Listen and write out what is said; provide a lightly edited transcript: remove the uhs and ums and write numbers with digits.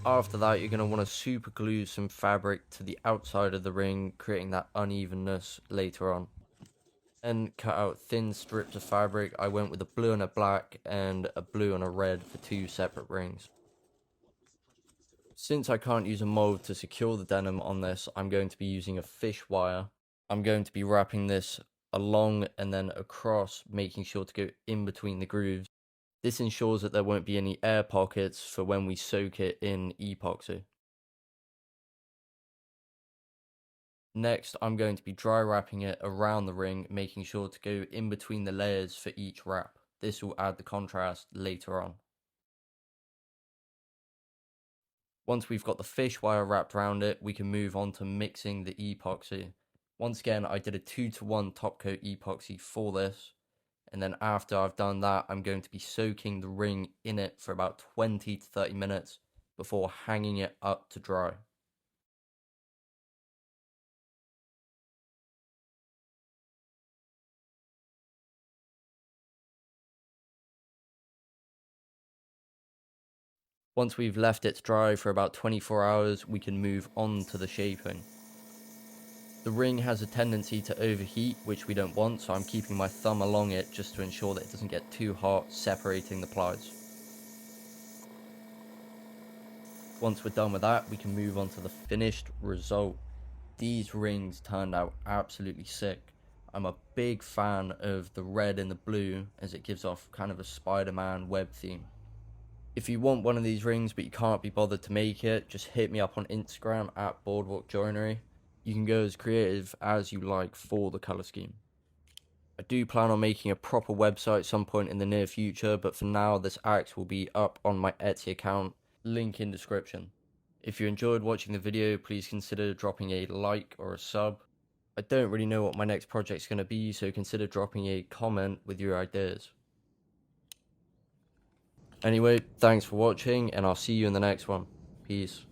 After that, you're going to want to super glue some fabric to the outside of the ring, creating that unevenness later on. And cut out thin strips of fabric. I went with a blue and a black and a blue and a red for 2 separate rings. Since I can't use a mold to secure the denim on this, I'm going to be using a fish wire. I'm going to be wrapping this along and then across, making sure to go in between the grooves. This ensures that there won't be any air pockets for when we soak it in epoxy. Next, I'm going to be dry wrapping it around the ring, making sure to go in between the layers for each wrap. This will add the contrast later on. Once we've got the fish wire wrapped around it, we can move on to mixing the epoxy. Once again, I did a 2-to-1 top coat epoxy for this. And then after I've done that, I'm going to be soaking the ring in it for about 20 to 30 minutes before hanging it up to dry. Once we've left it to dry for about 24 hours, we can move on to the shaping. The ring has a tendency to overheat, which we don't want, so I'm keeping my thumb along it just to ensure that it doesn't get too hot, separating the plies. Once we're done with that, we can move on to the finished result. These rings turned out absolutely sick. I'm a big fan of the red and the blue as it gives off kind of a Spider-Man web theme. If you want one of these rings but you can't be bothered to make it, just hit me up on Instagram at Boardwalk Joinery. You can go as creative as you like for the colour scheme. I do plan on making a proper website some point in the near future, but for now this axe will be up on my Etsy account, link in description. If you enjoyed watching the video, please consider dropping a like or a sub. I don't really know what my next project's going to be, so consider dropping a comment with your ideas. Anyway, thanks for watching, and I'll see you in the next one. Peace.